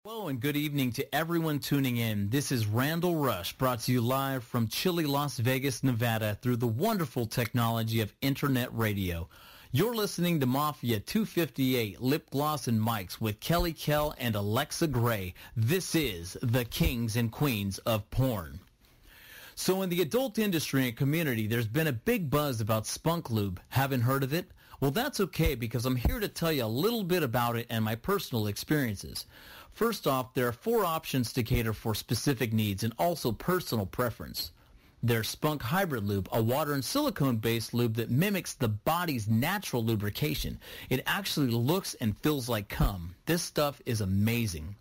Hello and good evening to everyone tuning in. This is Randall Rush, brought to you live from chilly Las Vegas, Nevada through the wonderful technology of internet radio. You're listening to Mafia 258, Lip Gloss and Mics with Kelly Kell and Alexa Gray. This is the Kings and Queens of Porn. So in the adult industry and community, there's been a big buzz about Spunk Lube. Haven't heard of it? Well, that's okay, because I'm here to tell you a little bit about it and my personal experiences. First off, there are 4 options to cater for specific needs and also personal preference. There's Spunk Hybrid Lube, a water and silicone-based lube that mimics the body's natural lubrication. It actually looks and feels like cum. This stuff is amazing.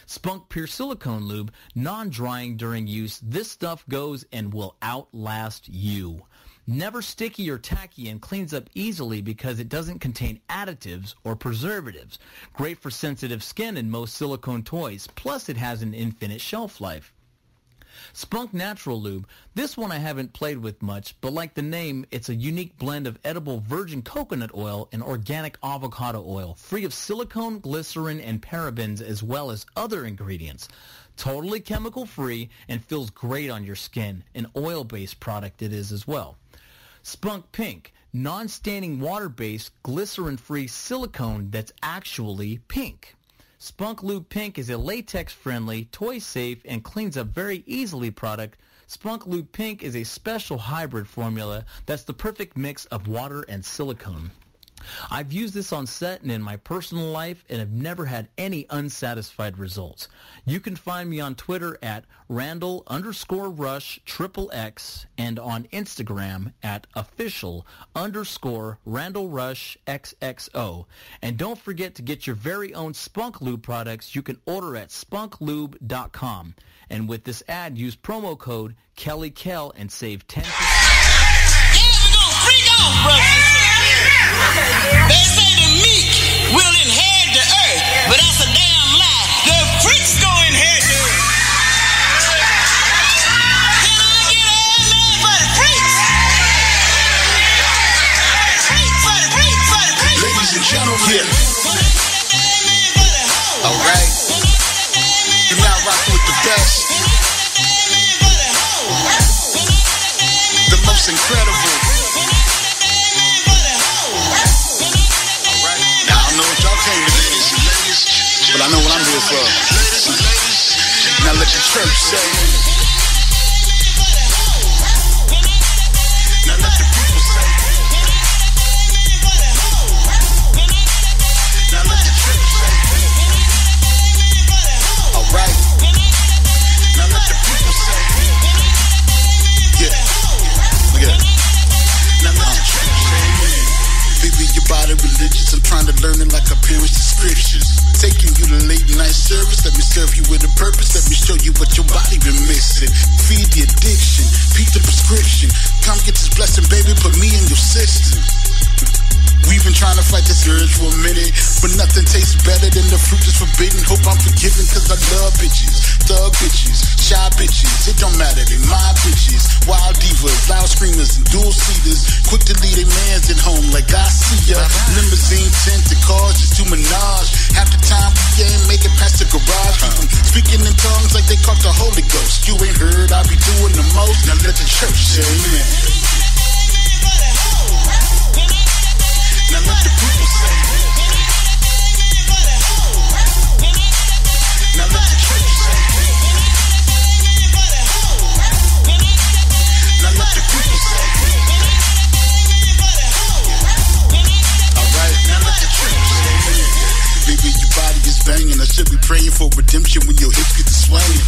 Spunk Pure Silicone Lube, non-drying during use. This stuff goes and will outlast you. Never sticky or tacky and cleans up easily because it doesn't contain additives or preservatives. Great for sensitive skin and most silicone toys. Plus, it has an infinite shelf life. Spunk Natural Lube. This one I haven't played with much, but like the name, it's a unique blend of edible virgin coconut oil and organic avocado oil, free of silicone, glycerin, and parabens, as well as other ingredients. Totally chemical-free and feels great on your skin. An oil-based product it is as well. Spunk Pink, non-staining water-based, glycerin-free silicone that's actually pink. Spunk Lube Pink is a latex-friendly, toy-safe, and cleans up very easily product. Spunk Lube Pink is a special hybrid formula that's the perfect mix of water and silicone. I've used this on set and in my personal life and have never had any unsatisfied results. You can find me on Twitter at Randall_Rush XXX and on Instagram at official_RandallRushXXO. And don't forget to get your very own Spunk Lube products you can order at spunklube.com. And with this ad, use promo code KellyKell and save 10%. Yeah, we're gonna freak out, brothers. They say the meek will inherit the earth, but that's a damn lie. The freaks go inherit the earth. Can I get an amen for the freaks? For the freaks. Ladies and gentlemen, alright, you're now rocking with the best, the most incredible. But I know what I'm here for. Now let the church say. Now let the people say. Now let the church say. Alright. Now let the people say. Yeah. Look at that. Now let the church say. Baby, your body religious. I'm trying to learn it like our parents to scriptures. Taking you to late night service. Let me serve you with a purpose. Let me show you what your body been missing. Feed the addiction. Beat the prescription. Come get this blessing, baby. Put me in your system. We've been trying to fight this urge for a minute, but nothing tastes better than the fruit that's forbidden. Hope I'm forgiven, cause I love bitches. Thug bitches, shy bitches. It don't matter, they my bitches. Wild divas, loud screamers, and dual seaters. Quick to leave their mans at home like I see ya. Limousine tinted cars just to menage. Half the time we ain't make it past the garage. Keep them speaking in tongues like they caught the Holy Ghost. You ain't heard, I be doing the most. Now let the church say amen. Now let the people say. Now let the church say. Now let the people say. Alright, now let the church say. Baby, your body is banging. I should be praying for redemption when your hips get to swinging.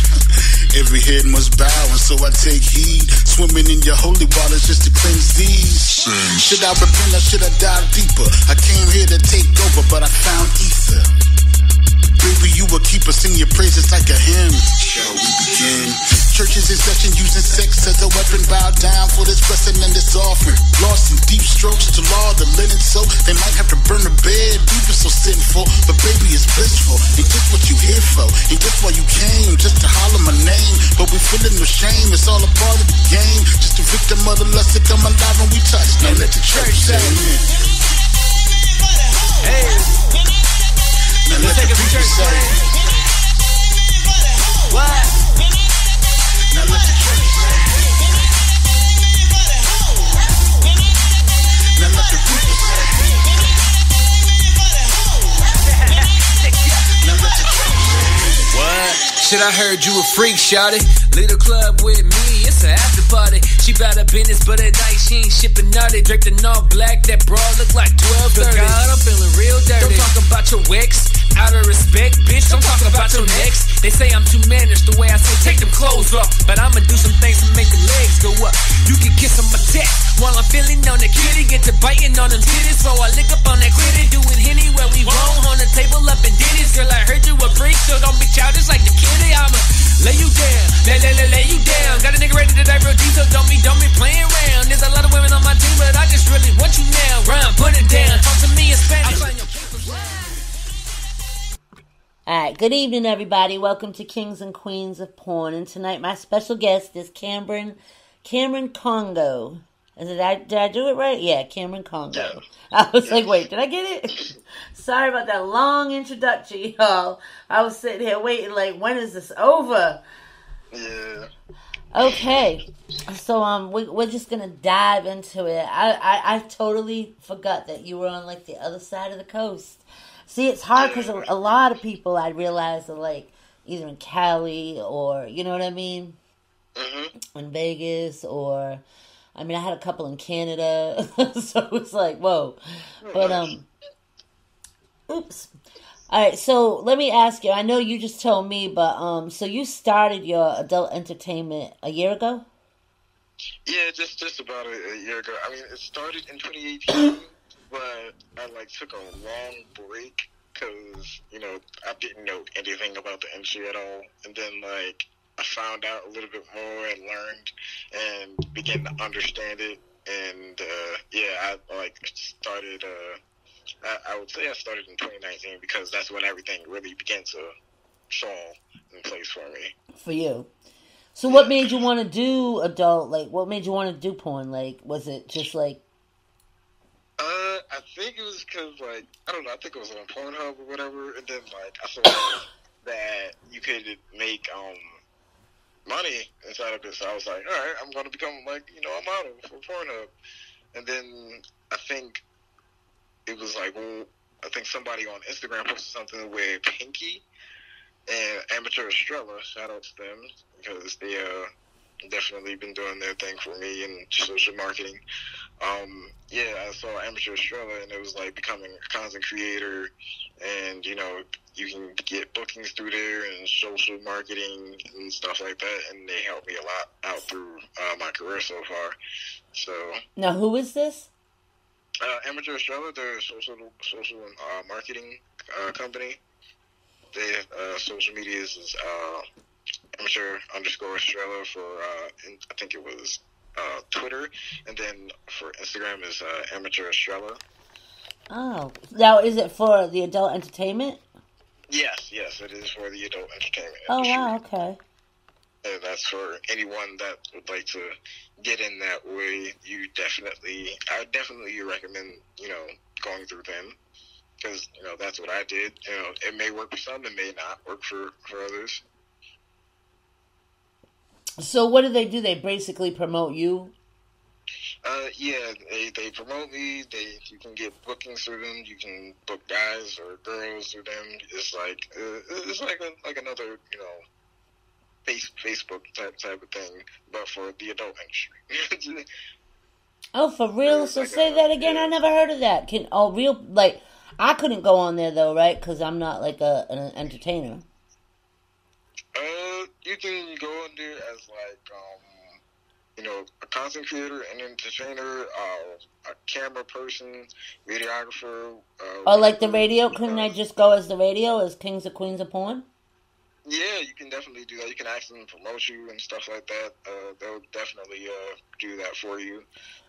Every head must bow, and so I take heed. Swimming in your holy waters just to cleanse these. Should I repent or should I dive deeper? I came here to take over, but I found ether. Baby, you will keep us in your praises like a hymn. Shall we begin? Churches in session using sex as a weapon. Bow down for this blessing and this offering. Lost in deep strokes to law the linen soap. They might have to burn the bed. Deep is so sinful, but baby, it's blissful. Ain't this what you here for? Ain't this why you came? Just to holler my name. But we feeling no shame. It's all a part of the game. Just a victim of the lust that come alive when we touch. Now let the church say amen. Hey. Now let the people say. Shit, I heard you a freak, shawty. Little club with me, it's an after party. She bout her business, but at night she ain't shipping naughty. Draped in all black, that bra look like 12:30. God, I'm feeling real dirty. Don't talk about your ex, out of respect, bitch. Don't talk about your next. They say I'm too managed the way I say take them clothes off, but I'ma do some things to make the legs go up. You can kiss on my tech while I'm feeling on the kitty. Get to biting on them titties, so I lick up on that kitty. Do it anywhere we roll on the table up in Denny's. Girl, I heard you a freak, so don't be childish like the kitty. I'ma lay you down, lay you down. Got a nigga ready to die real deep, so don't be playing around. There's a lot of women on my team, but I just really want you now. Run, put it down, talk to me in Spanish. Alright, good evening everybody. Welcome to Kings and Queens of Porn. And tonight my special guest is Knq Congo. Did I do it right? Yeah, Knq Congo. I was like, wait, did I get it? Sorry about that long introduction, y'all. I was sitting here waiting like, when is this over? Yeah. Okay. So we're just gonna dive into it. I totally forgot that you were on like the other side of the coast. See, it's hard because a lot of people I realize are like either in Cali or, you know what I mean? Mm-hmm. In Vegas or, I mean, I had a couple in Canada. So it's like, whoa. But, oops. All right, so let me ask you. I know you just told me, but, so you started your adult entertainment a year ago? Yeah, just about a year ago. I mean, it started in 2018. But I took a long break because, I didn't know anything about the industry at all. And then I found out a little bit more and learned and began to understand it. And I started. I would say I started in 2019 because that's when everything really began to fall in place for me. For you. So what made you want to do adult? What made you want to do porn? Was it just I think it was because, I don't know, I think it was on Pornhub or whatever, and then, I saw that you could make, money inside of it, so I was like, alright, I'm going to become, a model for Pornhub. And then I think it was, I think somebody on Instagram posted something with Pinky and Amateur Estrella, shout out to them, because they, definitely been doing their thing for me in social marketing. I saw Amateur Estrella, and it was becoming a content creator, and you can get bookings through there and social marketing and stuff like that, and they helped me a lot out through my career so far. So now, who is this? Amateur Estrella, they're a social and marketing company. They social media is Amateur_Estrella for I think it was Twitter, and then for Instagram is Amateur Estrella. Oh, now is it for the adult entertainment? Yes, it is for the adult entertainment industry. Oh wow, okay. And that's for anyone that would like to get in that way. I definitely recommend going through them because that's what I did. It may work for some, it may not work for others. So what do? They basically promote you? They promote me. You can get bookings through them. You can book guys or girls through them. It's like another Facebook type of thing, but for the adult industry. Oh, for real? So say that again. Yeah. I never heard of that. I couldn't go on there though, right? Because I'm not an entertainer. You can go on there as a content creator, an entertainer, a camera person, videographer. The radio? Couldn't I just go as the radio, as Kings or Queens of Porn? Yeah, you can definitely do that. You can ask them to promote you and stuff like that. They'll definitely do that for you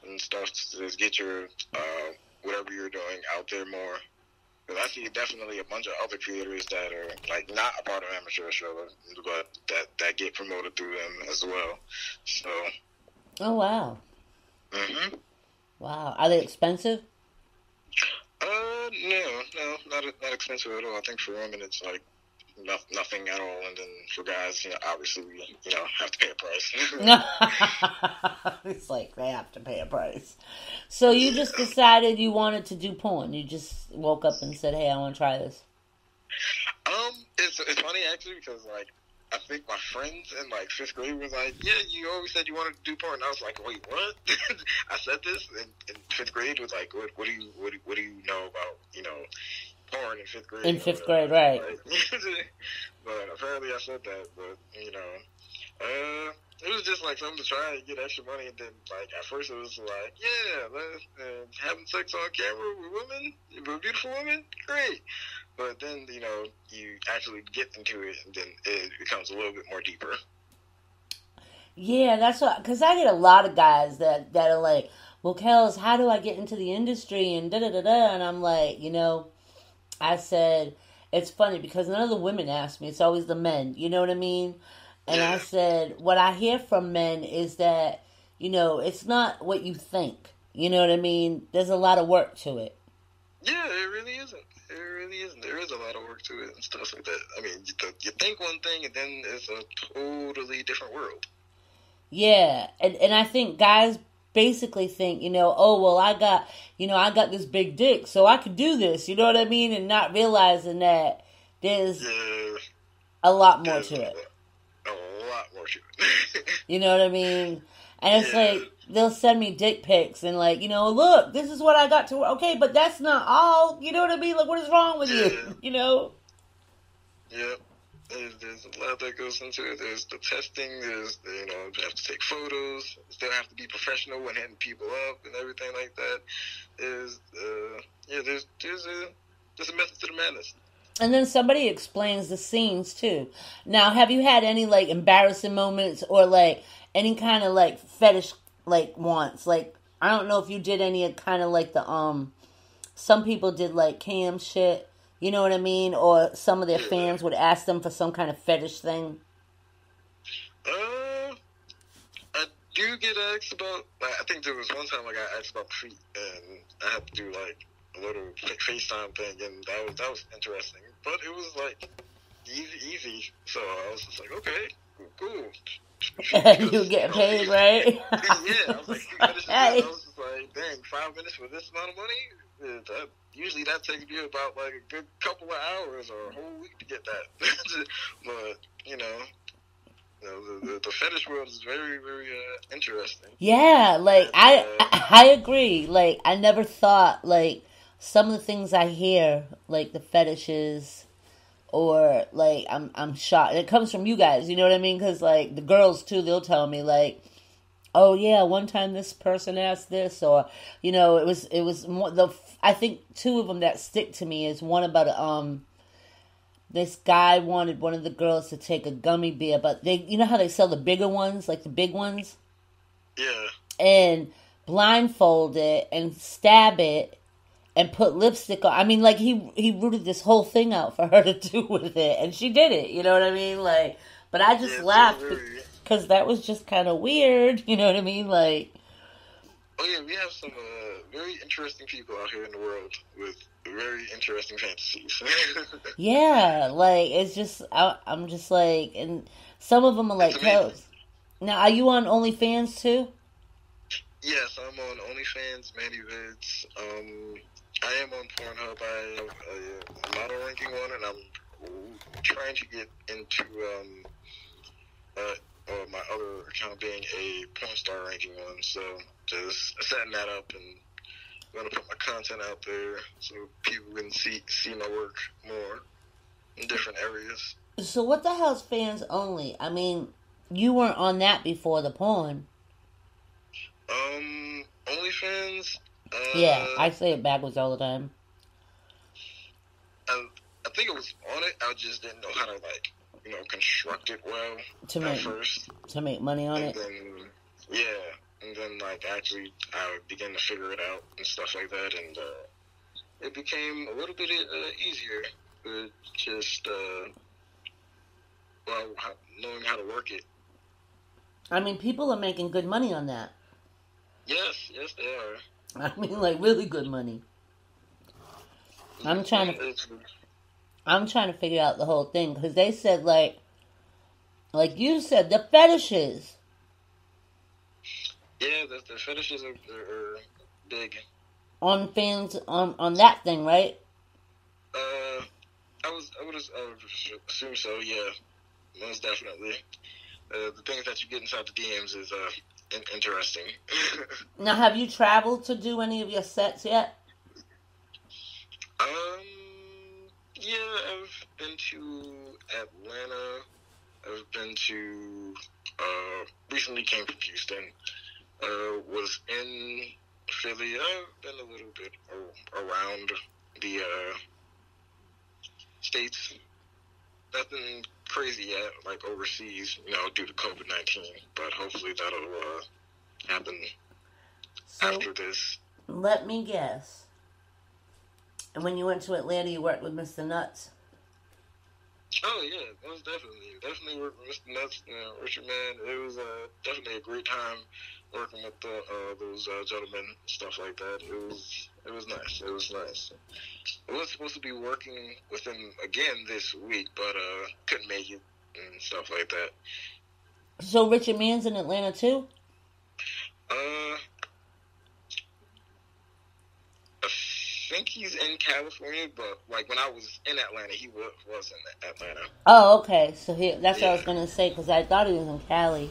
and stuff to just get your whatever you're doing out there more. Because I see definitely a bunch of other creators that are not a part of Amateur Estrella, but that get promoted through them as well. So. Oh wow. Mhm. Wow. Are they expensive? No, not expensive at all. I think for women it's nothing at all, and then for guys, obviously we have to pay a price. It's they have to pay a price. So you just decided you wanted to do porn. You just woke up and said, "Hey, I want to try this." It's funny actually because I think my friends in like 5th grade was like, yeah, you always said you wanted to do porn. And I was like, wait, what? I said this in 5th grade. Was like, what do you know about, porn in 5th grade? In 5th grade, right. Like, but apparently I said that, but, it was just like something to try and get extra money, and then like at first it was like, yeah, having sex on camera with women, with beautiful women, great. But then you actually get into it, and then it becomes a little bit more deeper. Yeah, that's what, because I get a lot of guys that are like, well, Kels, how do I get into the industry and da-da-da-da, and I'm like, I said, it's funny because none of the women ask me, it's always the men, you know what I mean? And I said, what I hear from men is that, it's not what you think. You know what I mean? There's a lot of work to it. Yeah, it really isn't. It really isn't. There is a lot of work to it and stuff like that. I mean, you think one thing and then it's a totally different world. Yeah, and I think guys basically think, oh, well, I got this big dick, so I could do this, you know what I mean? And not realizing that there's a lot more to it. A lot more to it. You know what I mean? And it's like, they'll send me dick pics and like, look, this is what I got to, okay, but that's not all, you know what I mean? Like, what is wrong with you? Yeah. There's a lot that goes into it. There's the testing, there's, you have to take photos, still have to be professional when hitting people up and everything like that. There's a method to the madness. And then somebody explains the scenes too. Now, have you had any like embarrassing moments or like any kind of like fetish like wants? Like, I don't know if you did any kind of like the some people did like cam shit, you know what I mean? Or some of their fans would ask them for some kind of fetish thing. I do get asked about. I think there was one time I got asked about feet, and I had to do like a little FaceTime thing, and that was interesting. But it was like easy. So I was just like, okay, cool. You get paid, right? Yeah, I was like, I was just like, dang, 5 minutes for this amount of money? Usually that takes me about like a good couple of hours or a whole week to get that. But the fetish world is very, very interesting. Yeah, like I agree. Like I never thought like some of the things I hear, like the fetishes, or like I'm shocked. It comes from you guys, you know what I mean? Because like the girls too, they'll tell me like, oh yeah, one time this person asked this, or it was more I think 2 of them that stick to me is one about this guy wanted one of the girls to take a gummy bear, but they, how they sell the bigger ones, like the big ones? Yeah. And blindfold it and stab it and put lipstick on. I mean, like, he rooted this whole thing out for her to do with it, and she did it, you know what I mean? Like, but I just laughed because that was just kind of weird, you know what I mean? Like, oh yeah, we have some very interesting people out here in the world with very interesting fantasies. Yeah, like, it's just, I'm just like, and some of them are like, now, are you on OnlyFans too? Yes, I'm on OnlyFans, MannyVids. I am on Pornhub. I have a model ranking one, and I'm trying to get into my other account being a porn star ranking one. So just setting that up, and I'm gonna put my content out there so people can see my work more in different areas. So what the hell's fans only? I mean, you weren't on that before the porn. OnlyFans. Yeah, I say it backwards all the time. I think it was on it. I just didn't know how to construct it well first. To make money on it. And then actually I began to figure it out and stuff like that, and it became a little bit easier. But just knowing how to work it. I mean, people are making good money on that. Yes, they are. I mean, like, really good money. I'm trying to figure out the whole thing, because they said, like you said, the fetishes. Yeah, the fetishes are big. On fans, on that thing, right? I would assume so, yeah. most definitely. The things that you get inside the DMs is interesting. Now, have you traveled to do any of your sets yet? Yeah, I've been to Atlanta. I've been to, recently came from Houston. Was in Philly. I've been a little bit around the states. Nothing crazy yet, like overseas, due to COVID-19. But hopefully that'll happen after this. Let me guess. And when you went to Atlanta, you worked with Mr. Nuts? Oh, yeah, most definitely. Definitely worked with Mr. Nuts, Richard Man. It was definitely a great time working with those gentlemen, stuff like that. It was nice. It was nice. I was supposed to be working with him again this week, but couldn't make it and stuff like that. So Richard Mann's in Atlanta too? I think he's in California, but like when I was in Atlanta, he was in Atlanta. Oh, okay. So that's what I was gonna say, because I thought he was in Cali.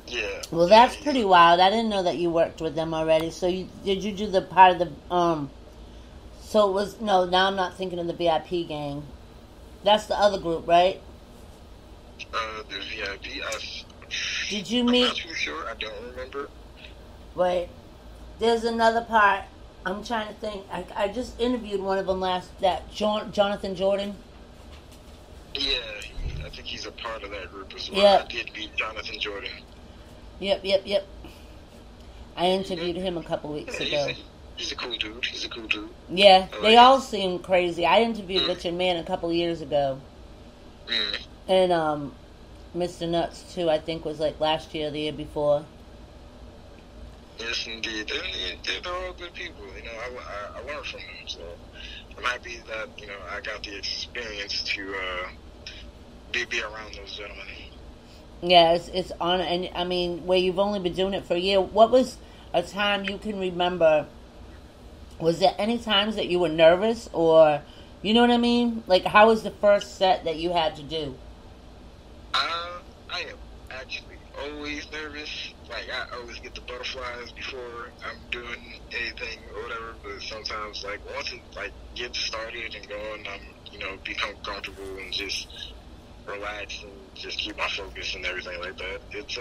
Yeah. Well, that's pretty wild. I didn't know that you worked with them already. So did you do the part of the So it was now I'm not thinking of the VIP gang. That's the other group, right? The VIP. Did you meet? I'm not too sure. I don't remember. Wait, there's another part. I'm trying to think. I just interviewed one of them Jonathan Jordan. Yeah, I think he's a part of that group as well. Yep. I did meet Jonathan Jordan. Yep. I interviewed him a couple weeks ago. He's a cool dude. Yeah, they all seem crazy. I interviewed Richard Mann a couple years ago. And Mr. Nuts too, I think was like last year or the year before. Yes, indeed. They're all good people. I learned from them, so I'm happy that I got the experience to be around those gentlemen. Yeah, it's on, and I mean, where you've only been doing it for a year. What was a time you can remember? Was there any times that you were nervous, or you know what I mean? Like, how was the first set that you had to do? I am actually always nervous. Like, I always get the butterflies before I'm doing anything or whatever. But sometimes, like, once it gets started and going, I'm become comfortable and just relax and just keep my focus and everything like that. It's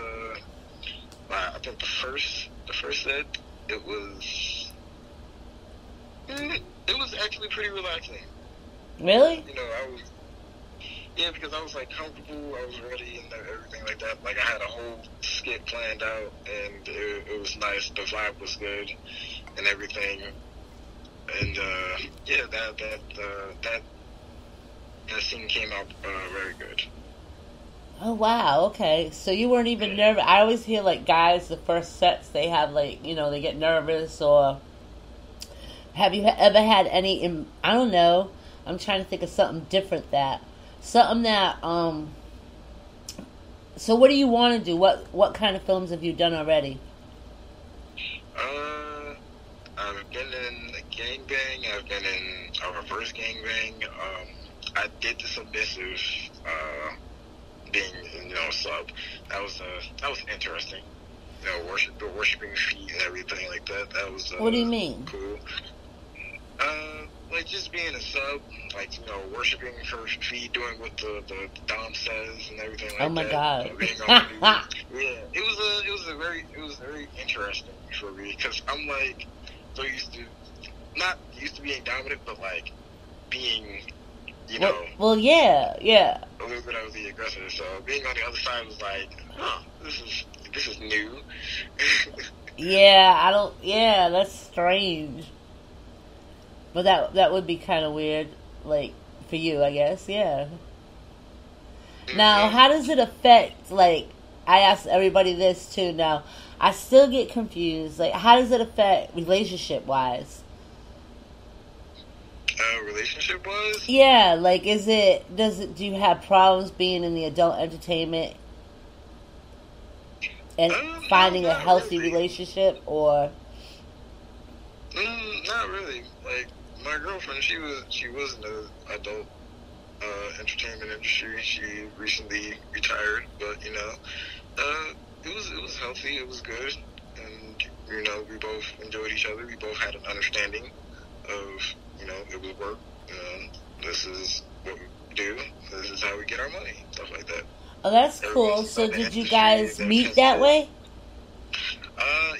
I think the first set it was actually pretty relaxing. Really? Because I was comfortable, I was ready and everything like that. Like, I had a whole skit planned out and it was nice. The vibe was good and everything. And that scene came out very good. Oh, wow, okay. So you weren't even nervous. I always hear, guys, the first sets, they have, they get nervous, or have you ever had any, I don't know, I'm trying to think of something different something that, so what do you want to do? What kind of films have you done already? I've been in a gangbang, I've been in a reverse gangbang, I did the submissive, being, sub. That was interesting. Worshiping feet and everything like that. That was what do you mean? Cool. Just being a sub, worshiping her feet, doing what the Dom says and everything like that. Oh my God. It was very interesting for me, because I'm so used to being dominant, but being well, yeah. A little bit of the aggressor. So being on the other side was this is new. Yeah, that's strange. But that would be kind of weird, for you, I guess, yeah. Mm-hmm. Now, how does it affect, I ask everybody this too now. I still get confused. How does it affect relationship-wise? Relationship-wise? Yeah, do you have problems being in the adult entertainment and finding a healthy relationship, or? Not really. My girlfriend, she was an adult entertainment industry. She recently retired, but it was healthy. It was good, and we both enjoyed each other. We both had an understanding of it was work. This is what we do. This is how we get our money. Stuff like that. Oh, that's cool. So did you guys meet that way?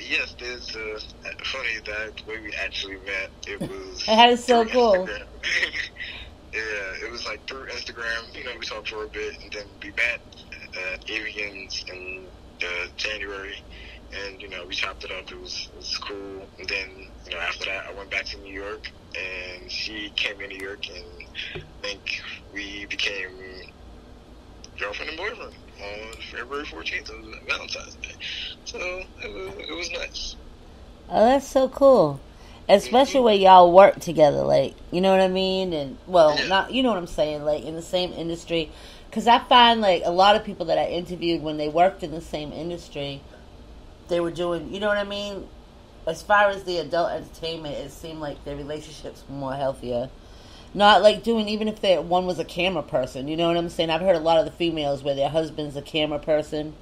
Yes, there's funny that the way we actually met, it was That is so cool. Instagram. Yeah, it was like through Instagram. We talked for a bit, and then we met at Avians in January, and we chopped it up. It was cool. And then after that, I went back to New York, and she came to New York, and I think we became girlfriend and boyfriend on February 14th. It was Valentine's Day, so it was nice. Oh, that's so cool. Especially when y'all work together, like, you know what I mean? And, well, not, you know what I'm saying, like, in the same industry. Because I find, like, a lot of people that I interviewed when they worked in the same industry, they were doing, you know what I mean? As far as the adult entertainment, it seemed like their relationships were more healthier. Not like doing, even if one was a camera person, you know what I'm saying? I've heard a lot of the females where their husband's a camera person.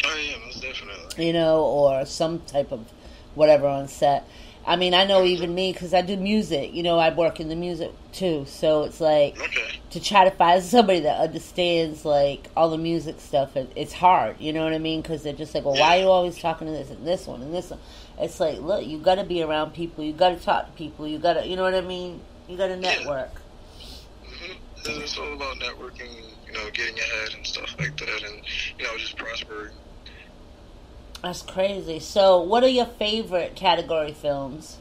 Oh, yeah, most definitely. Or some type of whatever on set. I mean, I know even me, because I do music, I work in the music too, so it's like, to try to find somebody that understands, like, all the music stuff, it's hard, you know what I mean, because they're just like, well, why are you always talking to this and this one and this one? It's like, look, you gotta be around people, you gotta talk to people, you gotta, you know what I mean, you gotta network. Mm-hmm. It's all about networking, getting ahead and stuff like that, and, just prospering. That's crazy. So, what are your favorite category films?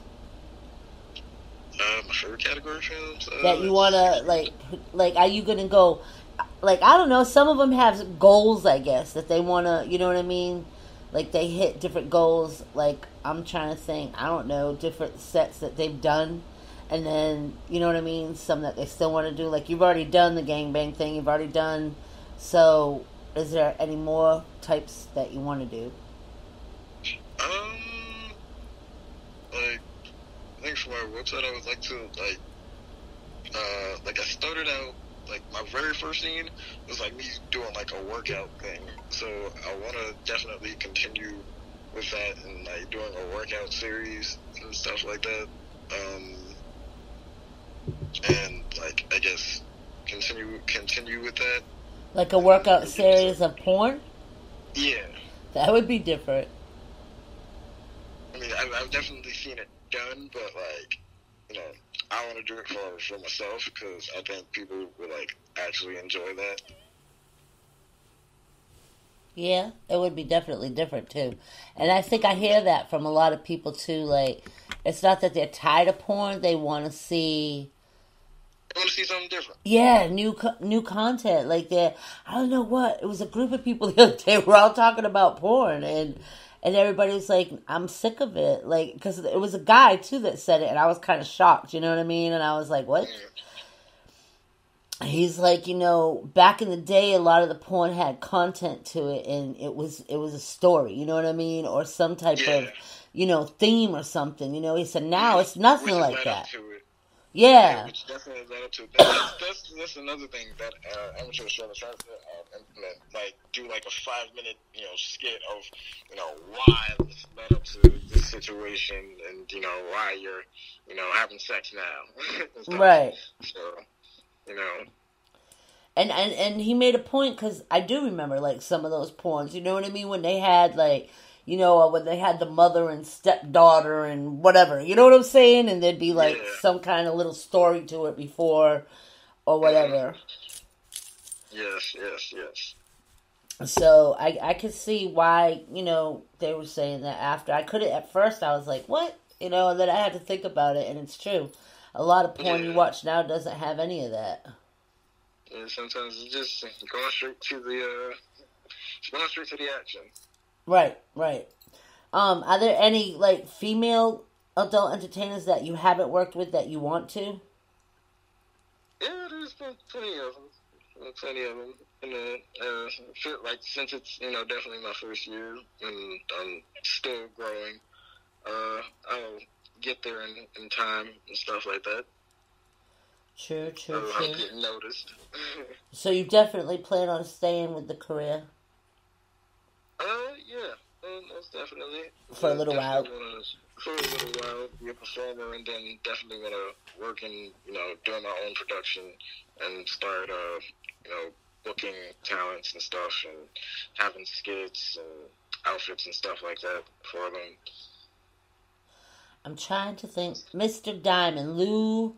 My favorite category films? That you want to, like, are you going to go, like, I don't know, some of them have goals, I guess, that they want to, you know what I mean? Like, they hit different goals, like, I'm trying to think, I don't know, different sets that they've done, and then, you know what I mean, some that they still want to do. Like, you've already done the gangbang thing, you've already done, so, is there any more types that you want to do? Like, I think for my website, I would like to, I started out, like, my very first scene was, like, me doing, like, a workout thing. So I want to definitely continue with that and, like, doing a workout series and stuff like that. And, like, I guess continue with that. Like a workout series of porn? Yeah. That would be different. I mean, I've definitely seen it done, but, like, I want to do it for myself because I think people would, like, actually enjoy that. Yeah, it would be definitely different, too. And I think I hear that from a lot of people, too. Like, it's not that they're tired of porn. They want to see... I want to see something different. Yeah, new content. Like, I don't know what. It was a group of people the other day. We're all talking about porn, and everybody was like, I'm sick of it. Like, because it was a guy, too, that said it, and I was kind of shocked, you know what I mean? And I was like, what? He's like, back in the day, a lot of the porn had content to it, and it was a story, you know what I mean? Or some type of, theme or something, He said, now it's nothing like that. Yeah. Which definitely led up to it. That's another thing that amateur shows trying to implement. Like, do like a 5-minute, skit of, why this led up to this situation and, why you're, having sex now. Right. So, And he made a point, because I do remember, like, some of those porns, you know what I mean? When they had, like... when they had the mother and stepdaughter and whatever, you know what I'm saying? And there'd be, like, some kind of little story to it before or whatever. Yes. So, I could see why, they were saying that after. At first I was like, what? And then I had to think about it, and it's true. A lot of porn you watch now doesn't have any of that. Yeah, sometimes it's just going straight to the action. Right. Are there any, like, female adult entertainers that you haven't worked with that you want to? Yeah, there's been plenty of them. Like, since it's, definitely my first year and I'm still growing, I'll get there in time and stuff like that. True. Getting noticed. So you definitely plan on staying with the career? Yeah, most definitely. For a little while. For a little while, be a performer, and then definitely want to work in, doing my own production and start, booking talents and stuff and having skits and outfits and stuff like that for them. I'm trying to think. Mr. Diamond, Lou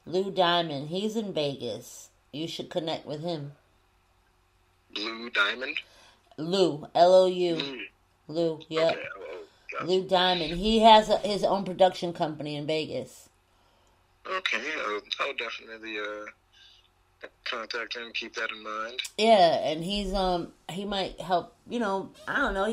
Diamond, he's in Vegas. You should connect with him. Blue Diamond? Lou, Lou. Lou, yep. Okay, gotcha. Lou Diamond. He has his own production company in Vegas. Okay, I'll definitely contact him, keep that in mind. Yeah, and he might help, I don't know,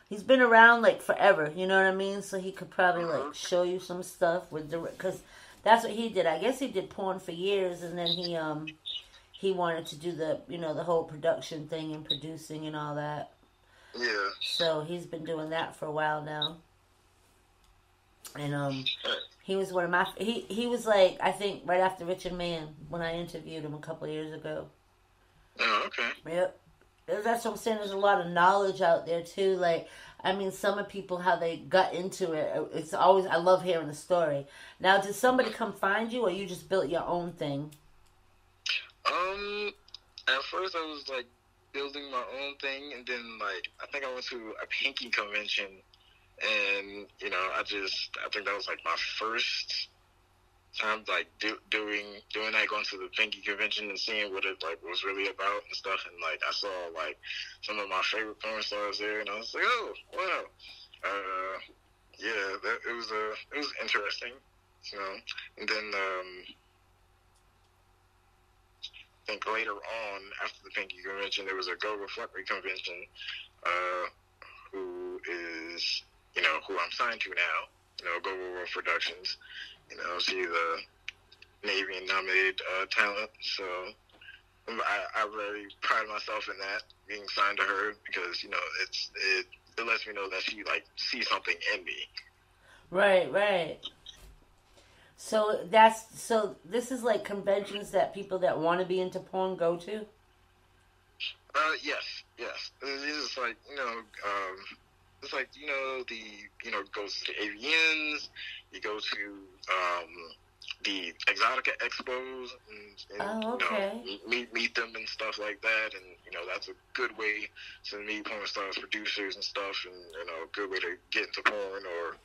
he's been around like forever, you know what I mean? So he could probably like show you some stuff because that's what he did. I guess he did porn for years, and then he wanted to do the the whole production thing and producing and all that. Yeah. So he's been doing that for a while now. And he was one of my he was like, I think right after Richard Mann when I interviewed him a couple of years ago. Oh, okay. Yep. That's what I'm saying. There's a lot of knowledge out there too. Like, I mean, some of people how they got into it. It's always, I love hearing the story. Now, did somebody come find you, or you just built your own thing? At first I was like building my own thing, and then like I think I went to a Pinky convention, and I think that was like my first time like doing that, going to the Pinky convention and seeing what it like was really about and stuff, and like I saw like some of my favorite porn stars there, and I was like, oh wow, it was interesting, and then I think later on, after the Pinky convention, there was a Go Reflectory convention, who is, who I'm signed to now, Go World Productions. She's a Navy and nominated talent, so I really pride myself in that, being signed to her, because, it lets me know that she, like, sees something in me. Right. So this is like conventions that people that want to be into porn go to? Yes. It's just like, it's like, goes to the AVNs, you go to, the Exotica Expos, and meet them and stuff like that, and, that's a good way to meet porn stars, producers and stuff, and, a good way to get into porn, or,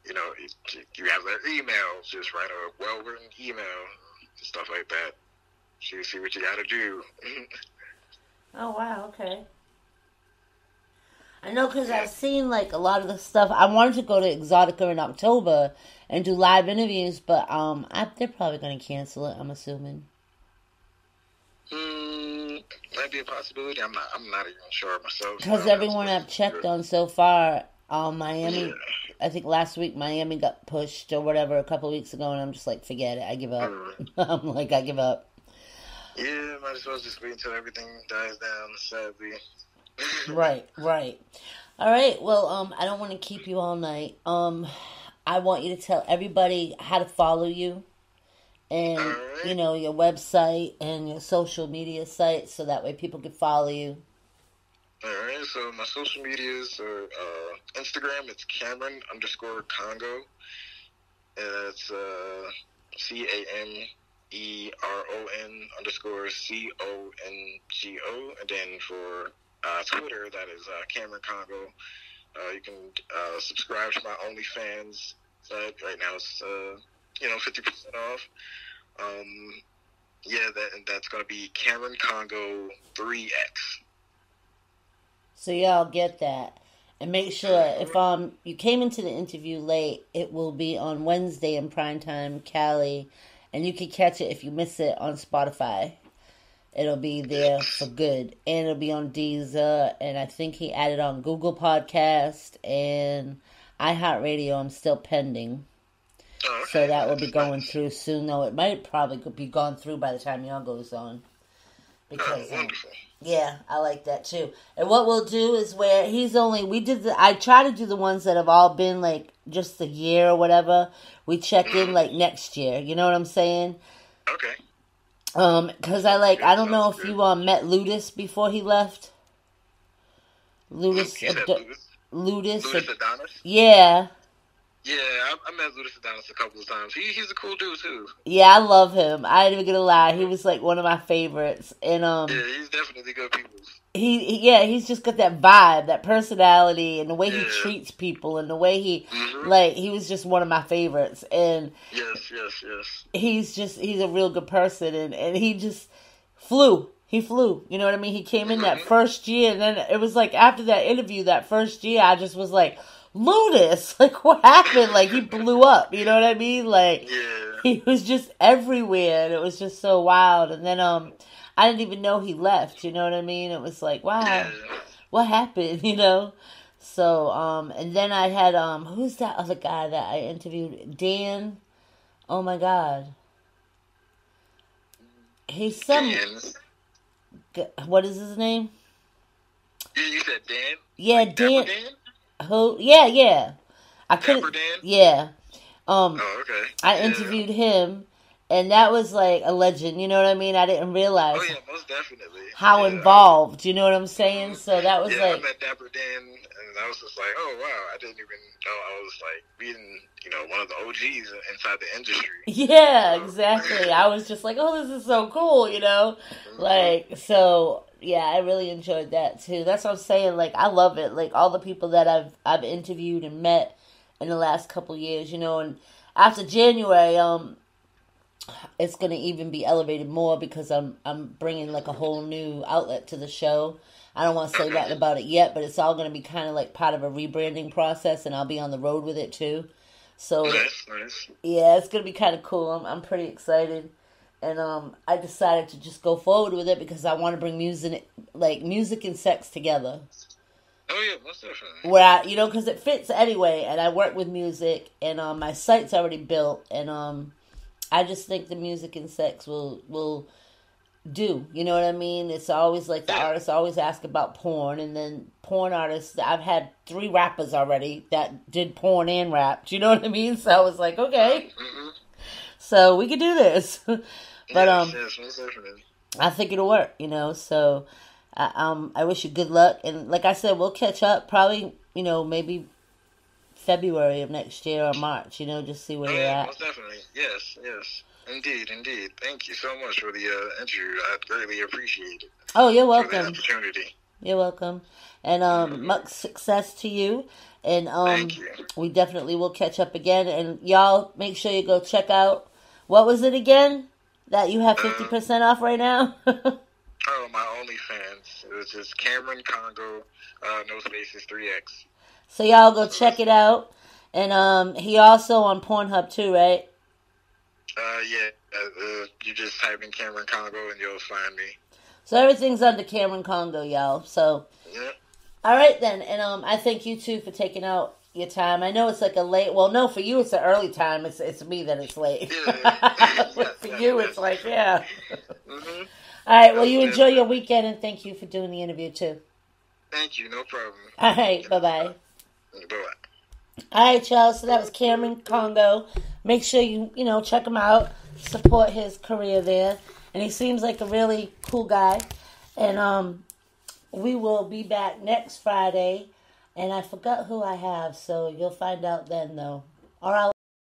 if you have their email, just write a well-written email, stuff like that. See what you gotta do. Oh, wow, okay. I know, because I've seen, like, a lot of the stuff. I wanted to go to Exotica in October and do live interviews, but they're probably going to cancel it, I'm assuming. Might be a possibility. I'm not even sure myself. Because everyone I've checked on so far, Miami, I think last week Miami got pushed or whatever a couple of weeks ago, and I'm just like, forget it, I give up. I'm like, I give up. Yeah, might as well just wait until everything dies down, sadly. Right. All right, well, I don't want to keep you all night. I want you to tell everybody how to follow you and, your website and your social media sites, so that way people can follow you. All right, so my social medias are Instagram, it's Cameron _Congo. And that's CAMERON _CONGO. And then for Twitter, that is Cameron Congo. You can subscribe to my OnlyFans site. Right now it's 50% off. That's going to be Cameron Congo 3X. So y'all get that. And make sure, if you came into the interview late, it will be on Wednesday in primetime, Cali. And you can catch it if you miss it on Spotify. It'll be there for good. And it'll be on Deezer. And I think he added on Google Podcast and iHeartRadio. I'm still pending. Okay. So that will be going through soon. Though it might probably be gone through by the time y'all goes on. Because, wonderful. Yeah, I like that too. And what we'll do is where I try to do the ones that have all been like just a year or whatever. We check in like next year. You know what I'm saying? Okay. Cause I don't know if you met Ludus before he left. Ludus. You said Ludus? Ludus. Ludus Adonis? Yeah. Yeah, I met Ludus Adonis a couple of times. He's a cool dude too. Yeah, I love him. I ain't even gonna lie. He was like one of my favorites. And yeah, he's definitely good people. He's just got that vibe, that personality, and the way he treats people, and the way he he was just one of my favorites. And yes. He's a real good person, and he just flew. He flew. You know what I mean? He came in that first year, and then it was like after that interview, that first year, I just was like, Ludus, like what happened? Like he blew up. You know what I mean? Like he was just everywhere, and it was just so wild. And then I didn't even know he left. You know what I mean? It was like, wow, what happened? You know. So and then I had who's that other guy that I interviewed? Dan. Oh my God. He's some. What is his name? You said Dan? Yeah, like Dan. Dan? Who? Yeah. I couldn't. Dapper Dan? Yeah. Oh, okay. I interviewed him, and that was like a legend. You know what I mean? I didn't realize. Oh yeah, most definitely. How involved? You know what I'm saying? So that was like. I met Dapper Dan, and I was just like, oh wow, I didn't even know I was like being, one of the OGs inside the industry. Yeah, exactly. I was just like, oh, this is so cool, Like, so, yeah, I really enjoyed that, too. That's what I'm saying. Like, I love it. Like, all the people that I've interviewed and met in the last couple years, and after January, it's going to even be elevated more because I'm bringing, like, a whole new outlet to the show. I don't want to say nothing about it yet, but it's all going to be kind of like part of a rebranding process, and I'll be on the road with it, too. So, nice. Yeah, it's going to be kind of cool. I'm pretty excited. And I decided to just go forward with it because I want to bring music and sex together. Oh, yeah, most definitely. Where because it fits anyway, and I work with music, and my site's already built, and I just think the music and sex will do. You know what I mean? It's always like the artists always ask about porn, and then porn artists, I've had 3 rappers already that did porn and rap. Do you know what I mean? So I was like, okay, so we could do this. But yes, most definitely. I think it'll work, so I wish you good luck, and like I said, we'll catch up probably, maybe February of next year or March, just see where you're at. Most definitely. Yes. Indeed. Thank you so much for the interview. I greatly appreciate it. Oh, you're welcome. For the opportunity. You're welcome. And much success to you. And Thank you. We definitely will catch up again. And y'all, make sure you go check out, what was it again that you have 50% off right now? Oh, my OnlyFans. It was just Cameron Congo, no spaces, 3X. So y'all go check it out. And he also on Pornhub too, right? You just type in Cameron Congo and you'll find me. So everything's under Cameron Congo, y'all. So, all right then. And I thank you too for taking out your time. I know it's like a late. Well, no, for you it's an early time. It's me that it's late. But for you, it's like All right. Well, you enjoy your weekend, and thank you for doing the interview too. Thank you. No problem. All right. Bye bye. Bye. All right, y'all. So that was Cameron Congo. Make sure you check him out, support his career there, and he seems like a really cool guy. And we will be back next Friday, and I forgot who I have, so you'll find out then, though. Or